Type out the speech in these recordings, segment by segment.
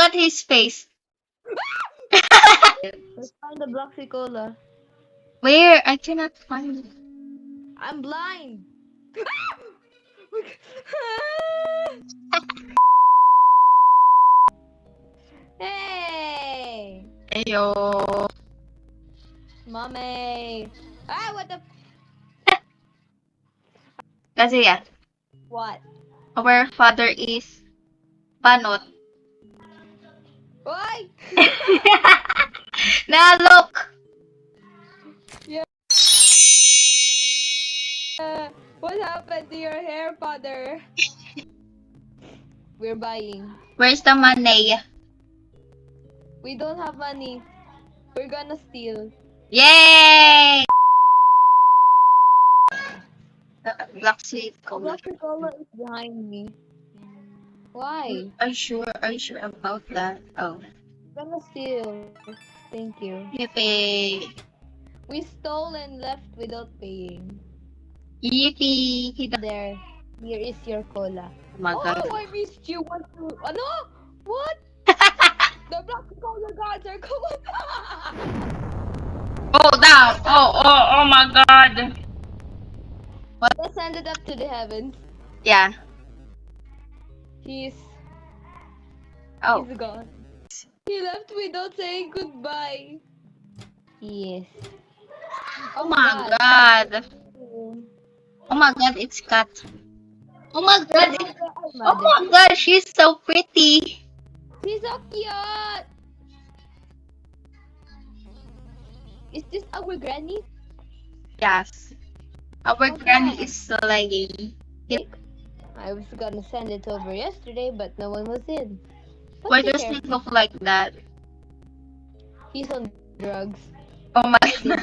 at his face. Let's find the Bloxy Cola. Where? I cannot find it. I'm blind. Hey, Ayo. mommy. Ah, what the? Kasi yeah, What? our father is panot. Why? Now look. What happened to your hair, father? We're buying. Where's the money? We don't have money. We're gonna steal. Yay! Black sweet cola. Bloxy Cola is behind me. Why? Are you sure? Are you sure about that? Oh. We're gonna steal. Thank you. Yippee. We stole and left without paying. Yippee. There. Here is your cola. Oh my god. Oh, I missed you. What? Ano? What? The Bloxy Cola gods are coming. Oh, down. Oh my god. Let's send it up to the heavens. Yeah. He's Oh. gone. He left without saying goodbye. Yes. Oh my god. Oh my god, it's cat. Oh my god. Oh my god, she's so pretty. He's so cute. Is this our granny? Yes. Our granny is slaying. I was gonna send it over yesterday, but no one was in. But Why be does he careful. look like that? He's on drugs. Oh my Did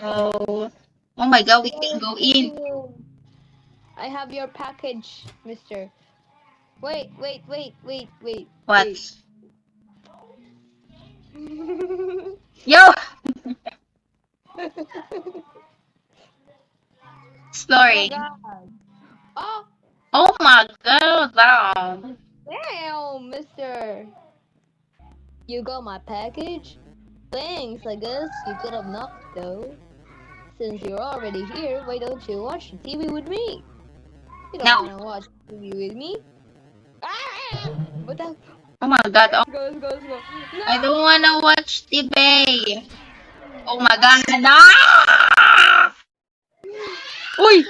Oh. Oh my god, we can go in. I have your package, mister. Wait. What? Wait. Yo! Exploring. Oh, Oh my god, wow. damn, mister. You got my package? Thanks, I guess you could have knocked though. Since you're already here, why don't you watch the TV with me? You don't No. wanna watch TV with me? Ah! What the? Oh my god, oh, Let's go. No! I don't wanna watch TV. Oh my god, no! Uy!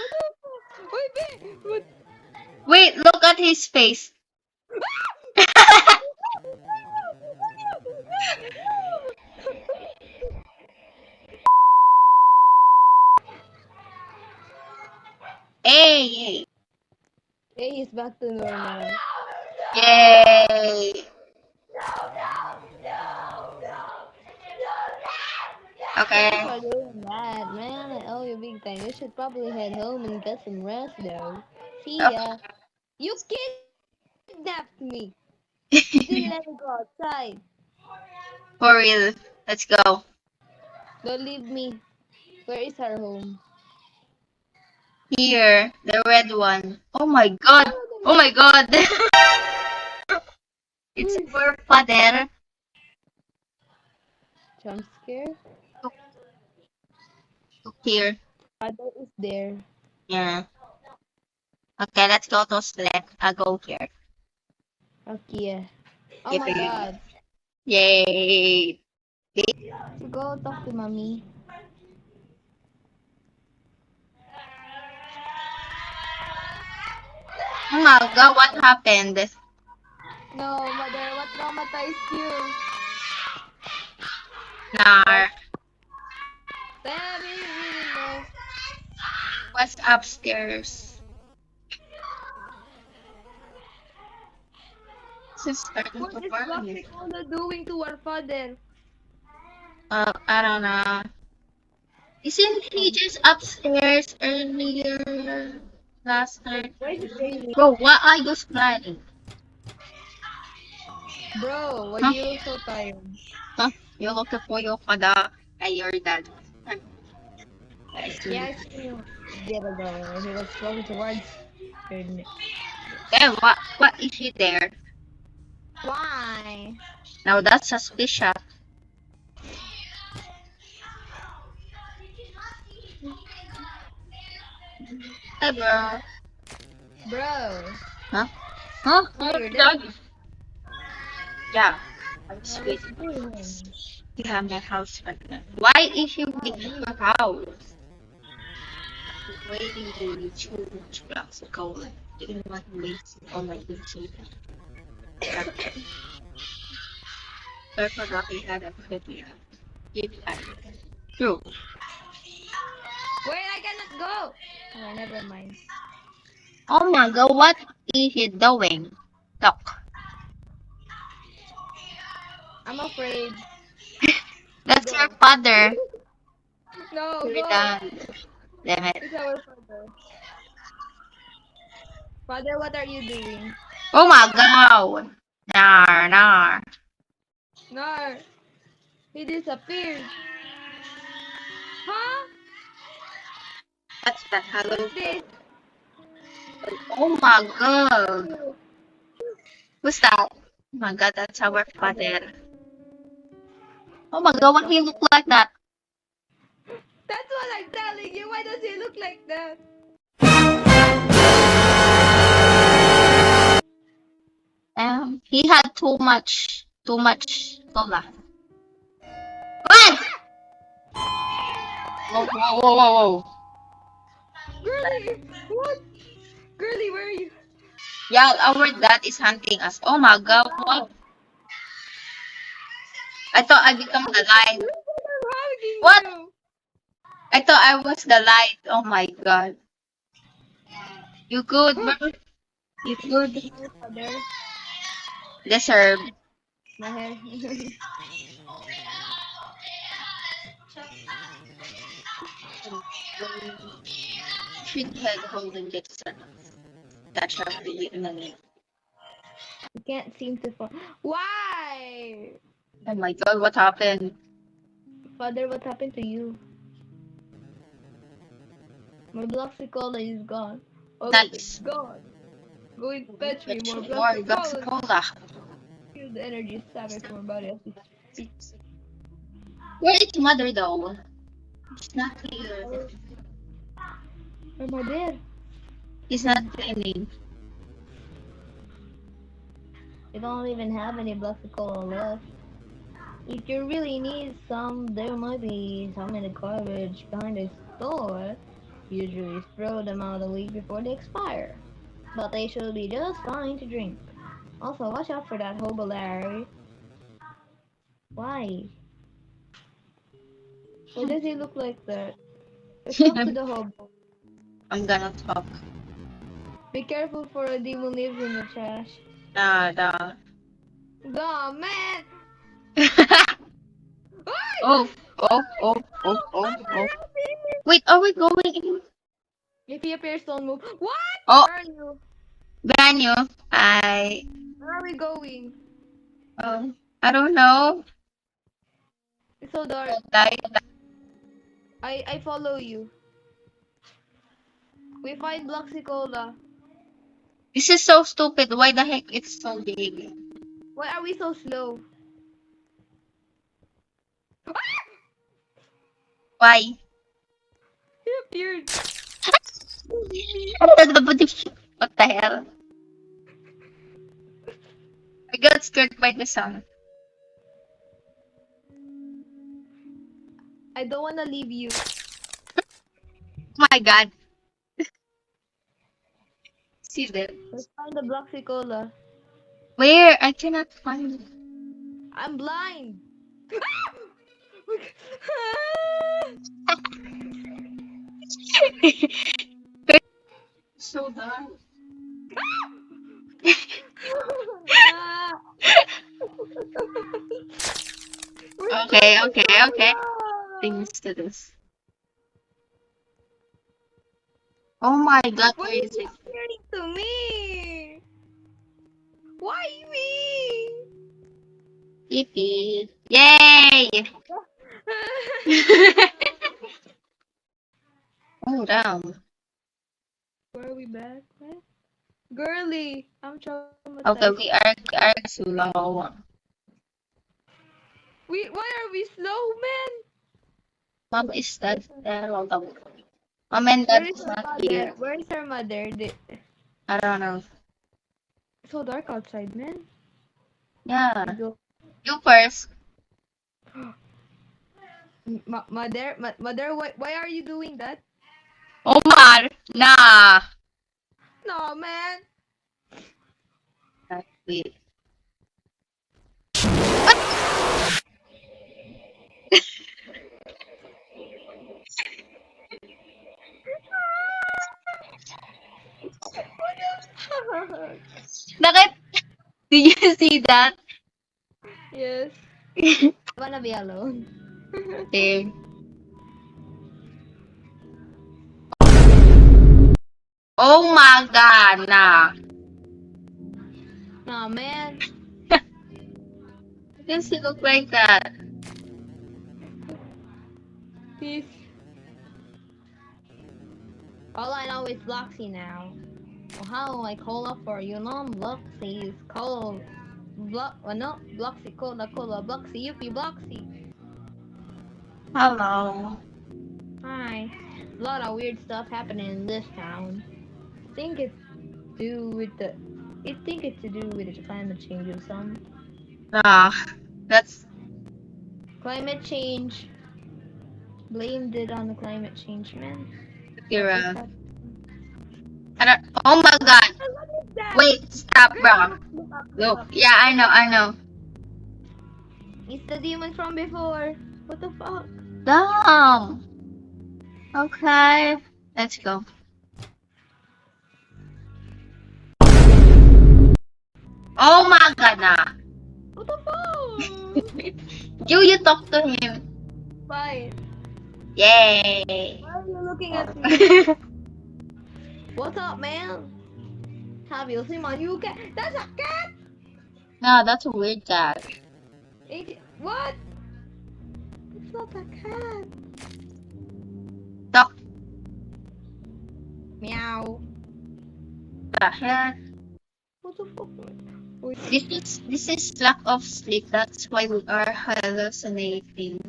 Wait, what? Wait, look at his face. Hey! Hey, he's back to normal. Yay! Okay. Thanks for doing that, man. I owe you big time. You should probably head home and get some rest, though. See ya. You kidnapped me. You didn't let me go outside. For real. Let's go. Don't leave me. Where is our home? Here, the red one. Oh my god. Oh my god. It's our father. Jump scare? Look here. Father is there. Yeah. Okay, let's go to sleep. I'll go here. Okay. Oh my Yippee. god. Yay. Let's go talk to mommy. Oh my god, what happened? No, mother, what traumatized you? Nar. Damn, you really know. What's upstairs? This is starting What to is burn. Bloxy Cola doing to our father? I don't know. Isn't he just upstairs earlier last night? Why is it raining? Bro, what are you planning? Bro, why Huh? do you look so tired? Huh? You look for your father and your dad. Yeah, I see him the other day when he was walking towards her. Damn, what is he there? Why? Now that's suspicious. Hey, bro. Bro. Huh? Huh? Oh, you're dead. Yeah. I'm I sweet. was doing. Yeah, my house right now. Why is he in your house? Waiting to reach too much blocks ago. Didn't want to waste all my YouTube. I forgot he had a video. True. Wait, I cannot go. Oh, never mind. Oh my god, what is he doing? Look, I'm afraid. that's Go. your father. No, You're go. done. Damn it. It's our father. Father, what are you doing? Oh my god. Nah, nah. No, he disappeared. Huh? What's that? Hello? Who's this? Oh my god. Who's that? Oh my god, that's our father. Oh my god, why he look like that? That's what I'm telling you. Why does he look like that? He had too much cola. What? Whoa, whoa, whoa, whoa, whoa. Girlie, what? Girlie, where are you? Yeah, our dad is hunting us. Oh my god, what? I thought I become the light. I'm hugging What? you. I thought I was the light. Oh my god. You good, bro? You good? Father, Deserve. my hair. Treat head holding Dixon. That's how the enemy. You can't seem to fall. Why? Oh my god, what happened? Father, what happened to you? My Bloxicola is gone. Oh, Nice. gone. Go and fetch me more More Bloxicola. Coca-Cola. Feel the energy is savage from my body as we speak. Where is mother though? It's not here. Where am I there? He's not cleaning. You don't even have any Bloxicola left. If you really need some, there might be some in the garbage behind the store. Usually throw them out a week before they expire. But they should be just fine to drink. Also, watch out for that hobo Larry. Why? Why does he look like that? Let's talk to the hobo. I'm gonna talk. Be careful for a demon lives in the trash. Nah. Go, man! Oh. Wait, are we going in? If he appears, don't move. What? Oh, Where are you? brand new. Where are we going? I don't know. It's so dark. Like, I follow you. We find Bloxicola. this is so stupid. Why the heck it's so big? Why are we so slow? Why? He appeared. What the hell? I got scared by the sound. I don't wanna leave you. Oh my god. See that? Let's find the Bloxicola. Where? I cannot find it. I'm blind. So dark. Okay. Things to this. Oh my god, Why where is is he it? appearing to me? Why me? Yippee. Yay! Oh damn. Where are we back? What? Girly, I'm Okay, traumatized. we are slow. Why are we slow, man? Mom is that there? Hold on. Mom and Where dad is is her not mother? here. Where is her mother? I don't know. It's so dark outside, man. Yeah. We go. You first. Mother, why are you doing that? Omar. Nah. No, man. Wait. What the fuck? Bakit? Did you see that? Yes. Wanna be alone. Okay. Oh my god, nah. Nah, man. Why does he look like that? Peace. All I know is Bloxy now. Well, how I call up for you know Bloxy is called no Bloxy cola Bloxy Yuppie Bloxy. Hello. Hi. A lot of weird stuff happening in this town. Think it's do with the I think it's to do with the climate change or some. Nah. That's Climate change. Blamed it on the climate change, man. What is Kira. that? I don't, oh my god. What is that? Wait, stop, Girl, bro. look up, look Look. up. Yeah, I know. It's the demon from before. What the fuck? Damn. Okay. Let's go. Oh my god, nah. What the fuck? You talk to him. Fine. Yay. Why are you looking at me? What's up, man? Have you seen my new cat? That's a cat! No, that's a weird cat. What? It's not a cat. Talk Meow. the hell. What the fuck? Wait. This is lack of sleep. That's why we are hallucinating.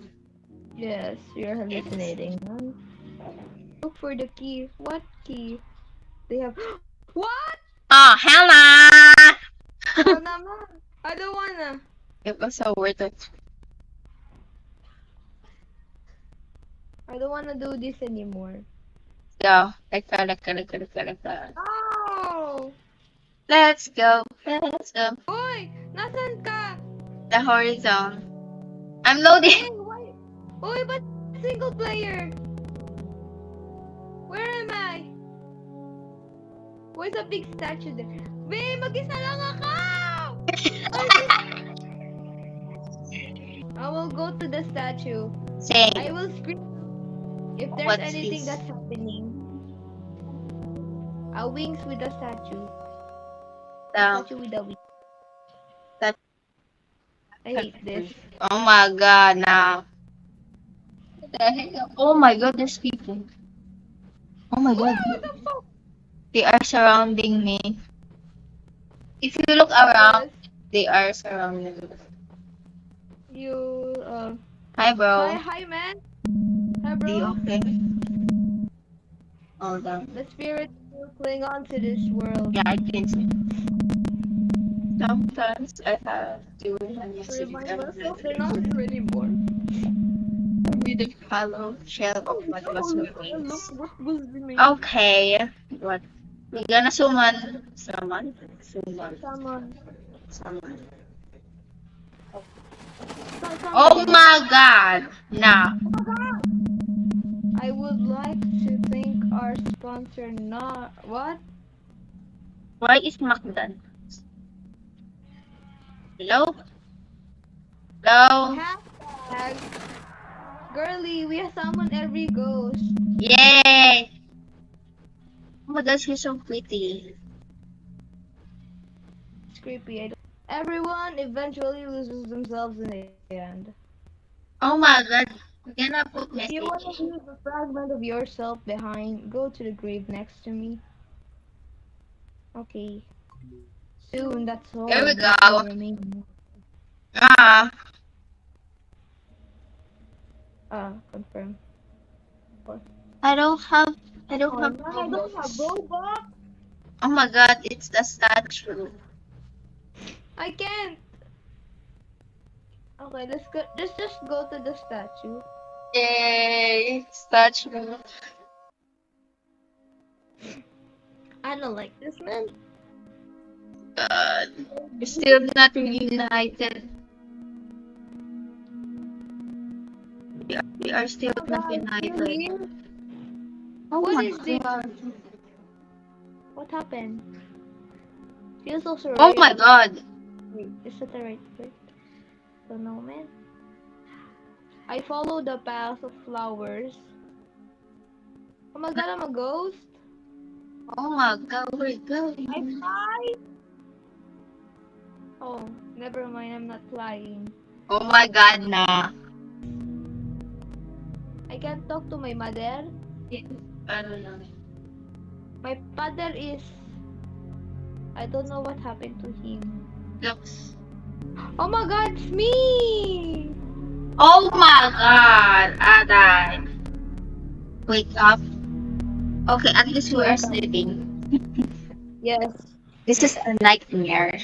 Yes, you're Yes. hallucinating. Look for the key. What key? They have. What? Oh, Hannah! Oh, naman. I don't wanna. It was so worth it. I don't wanna do this anymore. Go. Let's go. Oh! Let's go. Let's go. Uy! Nasaan ka? The horizon. I'm loading. Hey, why? Uy, but single player? Where am I? Where's the big statue there? Babe, mag-isa lang ako! I will go to the statue. I Same. will scream if there's What's anything this? that's happening. I'll wings with the statue. Statue with the wings. That. I hate this. Oh my god, now. What the heck? Oh my god, there's people. Oh my god. What the fuck? They are surrounding me. If you look around, Yes, they are surrounding me. you, Hi, bro. hi, man. Hi, Are bro. you okay? Hold on. The spirit will cling on to this world. Yeah, I can see. Sometimes I have to Remind myself they're not here anymore. with the hollow shell Oh, of what no, was look remains. what was remaining. Okay. What? We're gonna summon. Summon? Summon. Someone. Summon. Someone. Oh my god! Nah. I would like to thank our sponsor, not what? Why is McDonald's? Hello? Hello? Hashtag girly. We summon every ghost. Yay! Oh my god, she's so pretty. It's creepy. Everyone eventually loses themselves in the end. Oh my god. We're gonna put If you want message. to leave a fragment of yourself behind, go to the grave next to me. Okay. Soon, that's all. There we That's go. all remaining. Confirm. I don't have I don't have Robux. Robux. Oh my god, it's the statue. I can't. Okay, let's go. Let's just go to the statue. Yay, statue. I don't like this, man. God, we're still not reunited. We are still not united. Oh What my is this? god. What happened? Feels so surreal. Oh my god. Wait, is that the right word? Don't know, man. I follow the path of flowers. Oh my god, I'm a ghost. Oh my god, we're going. I fly. Oh, never mind. I'm not flying. Oh my god, nah. I can't talk to my mother. I don't know. My father is. I don't know what happened to him. Looks. Oh my god, it's me! Oh my god, I died. Wake up. Okay, at least we are sleeping. Yes. This is a nightmare.